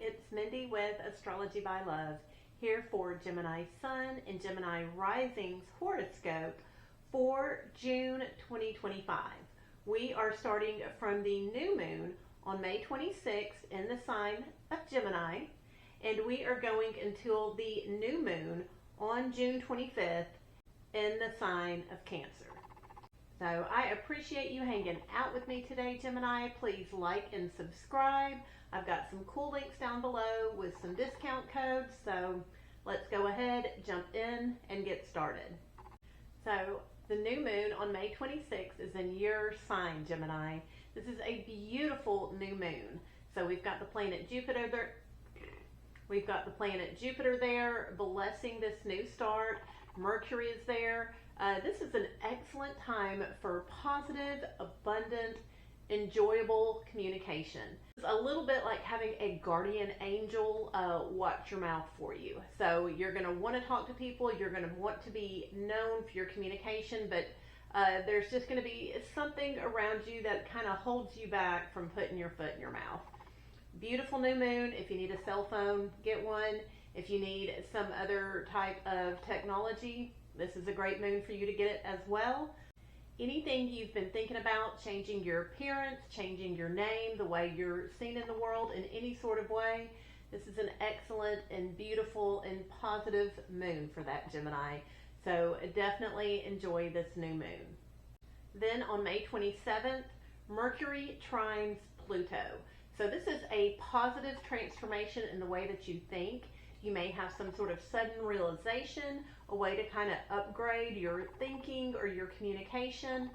it's Mindy with Astrology by Love, here for Gemini Sun and Gemini Rising's horoscope for June 2025. We are starting from the new moon on May 26th in the sign of Gemini, and we are going until the new moon on June 25th in the sign of Cancer. So I appreciate you hanging out with me today, Gemini. Please like and subscribe. I've got some cool links down below with some discount codes. So let's go ahead, jump in, and get started. So the new moon on May 26th is in your sign, Gemini. This is a beautiful new moon. So we've got the planet Jupiter there. Blessing this new start. Mercury is there. This is an excellent time for positive, abundant, enjoyable communication. It's a little bit like having a guardian angel watch your mouth for you. So you're going to want to talk to people. You're going to want to be known for your communication, but there's just going to be something around you that kind of holds you back from putting your foot in your mouth. Beautiful new moon. If you need a cell phone, get one. If you need some other type of technology, this is a great moon for you to get it as well. Anything you've been thinking about, changing your appearance, changing your name, the way you're seen in the world in any sort of way, this is an excellent and beautiful and positive moon for that, Gemini. So definitely enjoy this new moon. Then on May 27th, Mercury trines Pluto. So this is a positive transformation in the way that you think. You may have some sort of sudden realization, a way to kind of upgrade your thinking or your communication.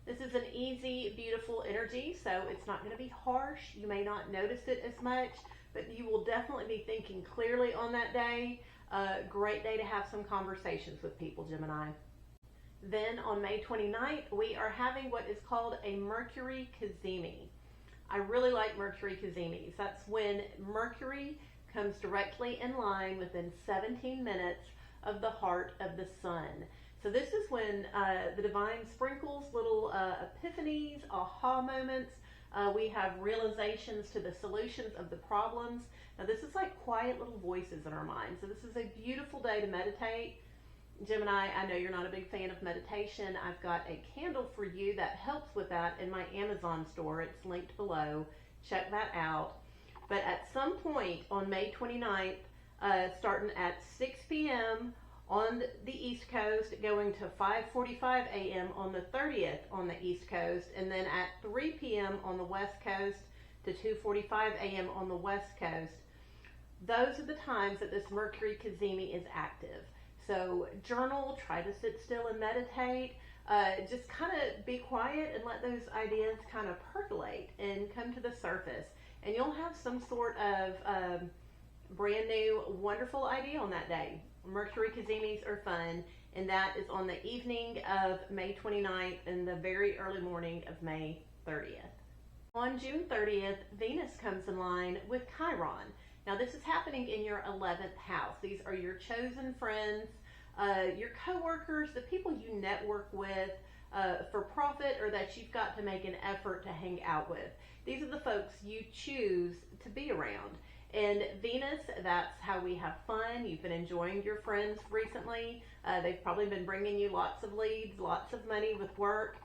This is an easy, beautiful energy, so it's not going to be harsh. You may not notice it as much, but you will definitely be thinking clearly on that day. Great day to have some conversations with people, Gemini. Then on May 29th, we are having what is called a Mercury cazimi. I really like Mercury cazimis. That's when Mercury comes directly in line within 17 minutes of the heart of the sun. So this is when the divine sprinkles little epiphanies, aha moments. We have realizations to the solutions of the problems. Now this is like quiet little voices in our minds. So this is a beautiful day to meditate. Gemini, I know you're not a big fan of meditation. I've got a candle for you that helps with that in my Amazon store. It's linked below. Check that out. But at some point on May 29th, starting at 6 p.m. on the East Coast, going to 5:45 a.m. on the 30th on the East Coast, and then at 3 p.m. on the West Coast to 2:45 a.m. on the West Coast, those are the times that this Mercury cazimi is active. So journal, try to sit still and meditate. Just kind of be quiet and let those ideas kind of percolate and come to the surface. And you'll have some sort of brand new, wonderful idea on that day. Mercury cazimis are fun, and that is on the evening of May 29th and the very early morning of May 30th. On June 30th, Venus comes in line with Chiron. Now this is happening in your 11th house. These are your chosen friends, your coworkers, the people you network with for profit or that you've got to make an effort to hang out with. These are the folks you choose to be around. And Venus, that's how we have fun. You've been enjoying your friends recently. They've probably been bringing you lots of leads, lots of money with work.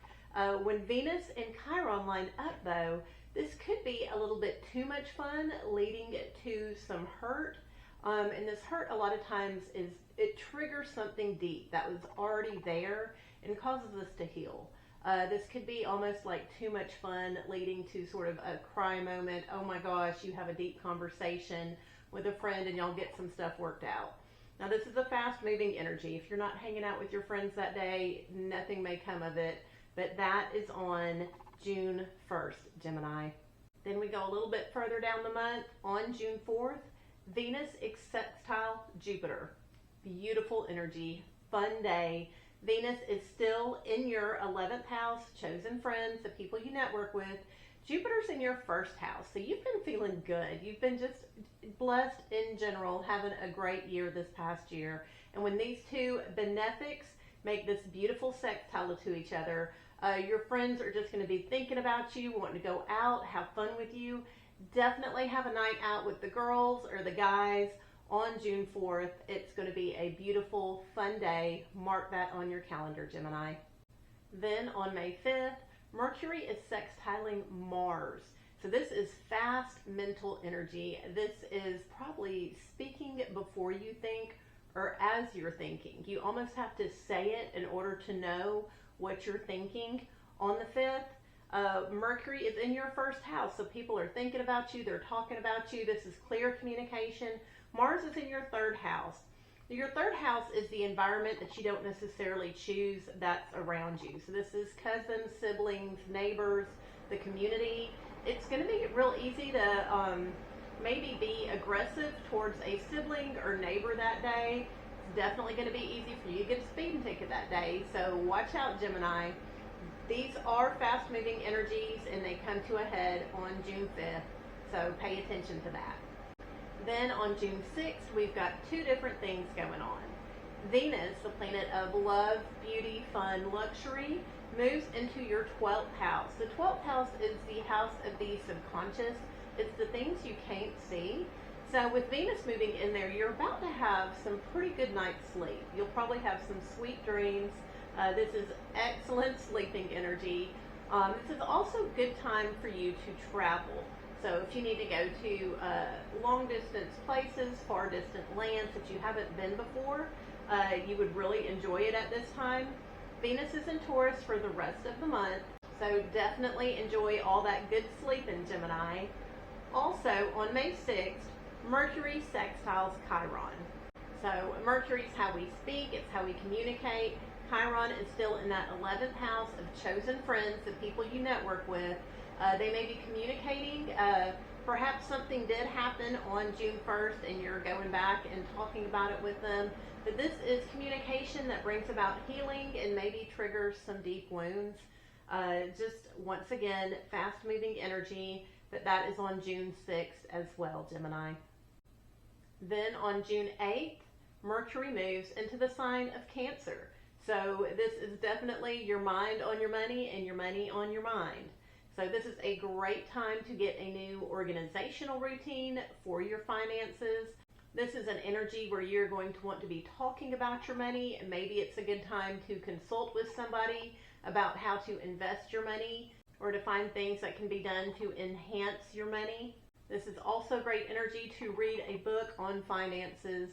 When Venus and Chiron line up though, this could be a little bit too much fun, leading to some hurt. And this hurt a lot of times it triggers something deep that was already there and causes us to heal. This could be almost like too much fun, leading to sort of a cry moment. Oh my gosh, you have a deep conversation with a friend and y'all get some stuff worked out. Now this is a fast moving energy. If you're not hanging out with your friends that day, nothing may come of it. But that is on June 1st, Gemini. Then we go a little bit further down the month. On June 4th, Venus sextile Jupiter. Beautiful energy, fun day. Venus is still in your 11th house, chosen friends, the people you network with. Jupiter's in your first house, so you've been feeling good. You've been just blessed in general, having a great year this past year. And when these two benefics make this beautiful sextile to each other, your friends are just going to be thinking about you, wanting to go out, have fun with you, Definitely have a night out with the girls or the guys on June 4th. It's going to be a beautiful, fun day. Mark that on your calendar, Gemini. Then on May 5th, Mercury is sextiling Mars. So this is fast mental energy. This is probably speaking before you think or as you're thinking. You almost have to say it in order to know what you're thinking. On the 5th, Mercury is in your first house, so people are thinking about you, they're talking about you. This is clear communication. Mars is in your third house. Your third house is the environment that you don't necessarily choose that's around you. So this is cousins, siblings, neighbors, the community. It's going to be real easy to maybe be aggressive towards a sibling or neighbor that day. It's definitely going to be easy for you to get a speeding ticket that day. So watch out, Gemini. These are fast-moving energies, and they come to a head on June 5th. So pay attention to that. Then on June 6th, we've got two different things going on. Venus, the planet of love, beauty, fun, luxury, moves into your 12th house. The 12th house is the house of the subconscious. It's the things you can't see. So with Venus moving in there, you're about to have some pretty good night's sleep. You'll probably have some sweet dreams. This is excellent sleeping energy. This is also a good time for you to travel. So if you need to go to long distance places, far distant lands that you haven't been before, you would really enjoy it at this time. Venus is in Taurus for the rest of the month, so definitely enjoy all that good sleep in Gemini. Also, on May 6th, Mercury sextiles Chiron. So Mercury's how we speak, it's how we communicate. Chiron is still in that 11th house of chosen friends, the people you network with. They may be communicating. Perhaps something did happen on June 1st and you're going back and talking about it with them. But this is communication that brings about healing and maybe triggers some deep wounds. Just once again, fast-moving energy, but that is on June 6th as well, Gemini. Then on June 8th, Mercury moves into the sign of Cancer. So this is definitely your mind on your money and your money on your mind. So this is a great time to get a new organizational routine for your finances. This is an energy where you're going to want to be talking about your money, and maybe it's a good time to consult with somebody about how to invest your money or to find things that can be done to enhance your money. This is also great energy to read a book on finances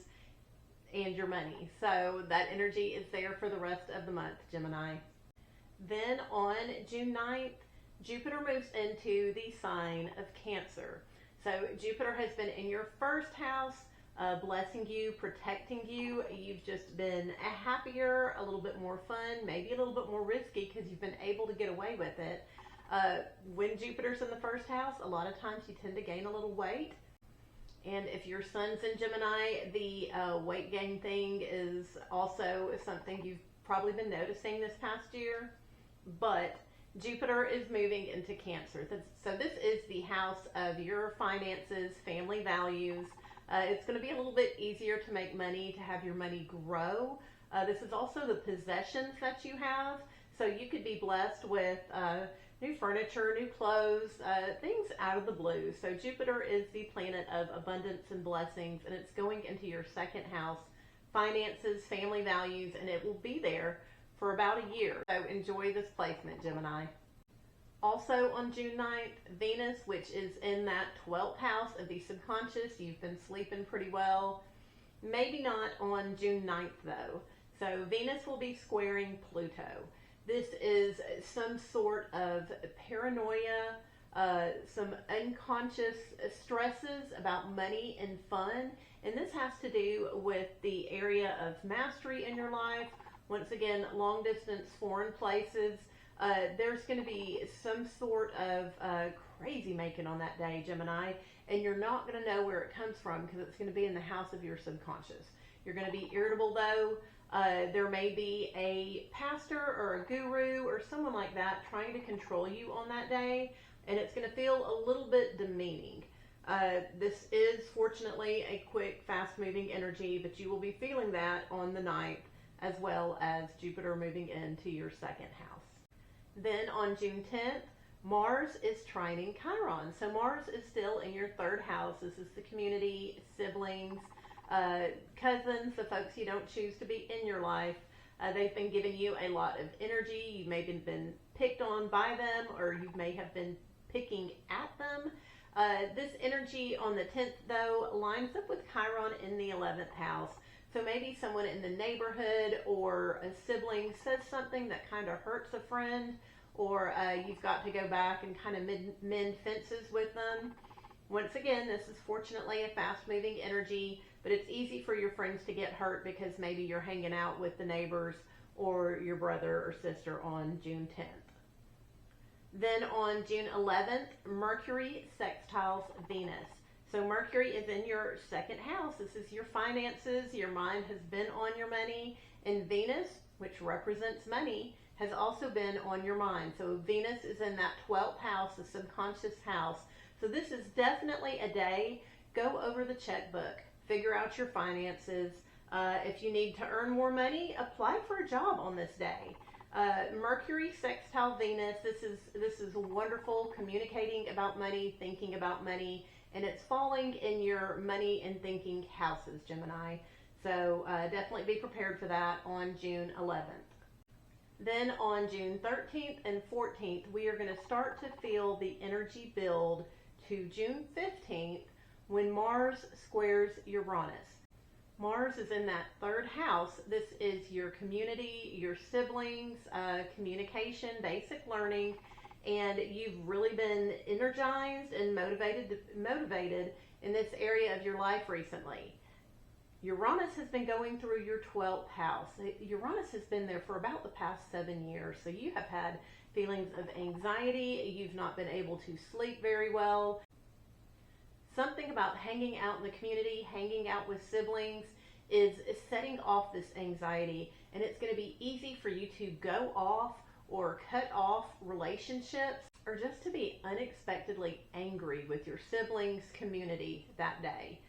and your money. So that energy is there for the rest of the month, Gemini. Then on June 9th, Jupiter moves into the sign of Cancer. So Jupiter has been in your first house, blessing you, protecting you. You've just been happier, a little bit more fun, maybe a little bit more risky because you've been able to get away with it. When Jupiter's in the first house, a lot of times you tend to gain a little weight. And if your sun's in Gemini, the weight gain thing is also something you've probably been noticing this past year. But Jupiter is moving into Cancer. So this is the house of your finances, family values. It's going to be a little bit easier to make money, to have your money grow. This is also the possessions that you have. So you could be blessed with new furniture, new clothes, things out of the blue. So Jupiter is the planet of abundance and blessings, and it's going into your second house, finances, family values, and it will be there for about a year. So enjoy this placement, Gemini. Also on June 9th, Venus, which is in that 12th house of the subconscious. You've been sleeping pretty well. Maybe not on June 9th though. So Venus will be squaring Pluto. This is some sort of paranoia, some unconscious stresses about money and fun. And this has to do with the area of mastery in your life. Once again, long distance, foreign places. There's going to be some sort of crazy making on that day, Gemini. And you're not going to know where it comes from because it's going to be in the house of your subconscious. You're going to be irritable though. There may be a pastor or a guru or someone like that trying to control you on that day, and it's going to feel a little bit demeaning. This is fortunately a quick, fast-moving energy, but you will be feeling that on the 9th, as well as Jupiter moving into your second house. Then on June 10th, Mars is trining Chiron. So Mars is still in your third house. This is the community, siblings, cousins, the folks you don't choose to be in your life. They've been giving you a lot of energy. You've maybe been picked on by them, or you may have been picking at them. This energy on the 10th, though, lines up with Chiron in the 11th house. So maybe someone in the neighborhood or a sibling says something that kind of hurts a friend, or you've got to go back and kind of mend fences with them. Once again, this is fortunately a fast-moving energy, but it's easy for your friends to get hurt because maybe you're hanging out with the neighbors or your brother or sister on June 10th. Then on June 11th, Mercury sextiles Venus. So Mercury is in your second house. This is your finances. Your mind has been on your money. And Venus, which represents money, has also been on your mind. So Venus is in that 12th house, the subconscious house. So this is definitely a day. Go over the checkbook. Figure out your finances. If you need to earn more money, apply for a job on this day. Mercury sextile Venus. This is wonderful, communicating about money, thinking about money, and it's falling in your money and thinking houses, Gemini. So definitely be prepared for that on June 11th. Then on June 13th and 14th, we are going to start to feel the energy build to June 15th when Mars squares Uranus. Mars is in that third house. This is your community, your siblings, communication, basic learning, and you've really been energized and motivated in this area of your life recently. Uranus has been going through your 12th house. Uranus has been there for about the past 7 years, so you have had feelings of anxiety. You've not been able to sleep very well. Something about hanging out in the community, hanging out with siblings is setting off this anxiety, and it's going to be easy for you to go off or cut off relationships, or just to be unexpectedly angry with your siblings' community that day.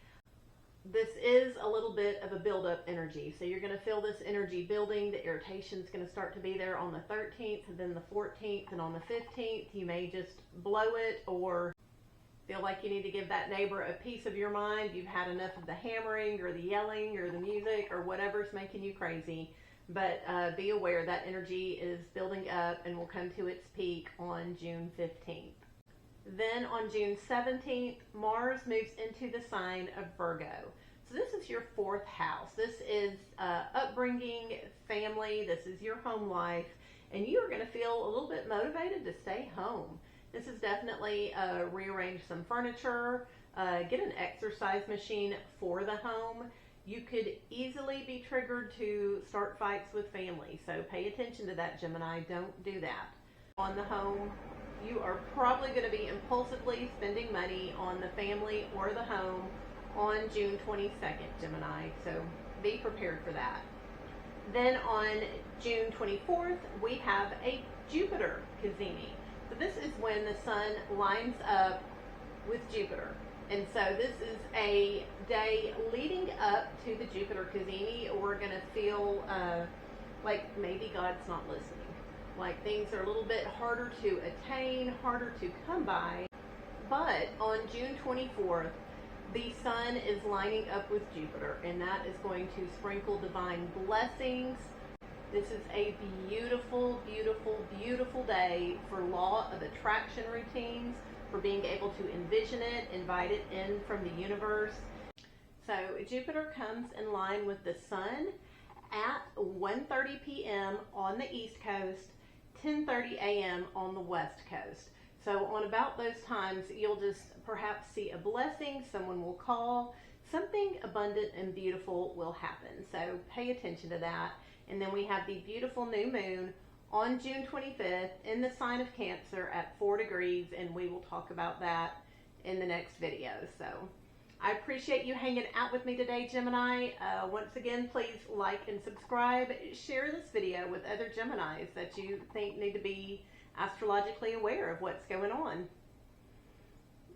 This is a little bit of a build-up energy, so you're going to feel this energy building. The irritation is going to start to be there on the 13th, and then the 14th, and on the 15th, you may just blow it or feel like you need to give that neighbor a piece of your mind. You've had enough of the hammering or the yelling or the music or whatever's making you crazy. But be aware that energy is building up and will come to its peak on June 15th. Then on June 17th, Mars moves into the sign of Virgo. So this is your fourth house. This is upbringing, family. This is your home life. And you are going to feel a little bit motivated to stay home. This is definitely rearrange some furniture, get an exercise machine for the home. You could easily be triggered to start fights with family, so pay attention to that, Gemini. Don't do that. On the home, you are probably going to be impulsively spending money on the family or the home on June 22nd, Gemini, so be prepared for that. Then on June 24th, we have a Jupiter cazimi. So this is when the sun lines up with Jupiter. And so this is a day leading up to the Jupiter cazimi. We're going to feel like maybe God's not listening. Like things are a little bit harder to attain, harder to come by. But on June 24th, the sun is lining up with Jupiter, and that is going to sprinkle divine blessings. This is a beautiful, beautiful, beautiful day for law of attraction routines, for being able to envision it, invite it in from the universe. So Jupiter comes in line with the sun at 1:30 p.m. on the East Coast, 10:30 a.m. on the West Coast. So on about those times, you'll just perhaps see a blessing, someone will call, something abundant and beautiful will happen. So pay attention to that. And then we have the beautiful new moon on June 25th in the sign of Cancer at 4 degrees, and we will talk about that in the next video. So I appreciate you hanging out with me today, Gemini. Once again, please like and subscribe. Share this video with other Geminis that you think need to be astrologically aware of what's going on.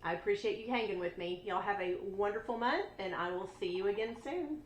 I appreciate you hanging with me. Y'all have a wonderful month, and I will see you again soon.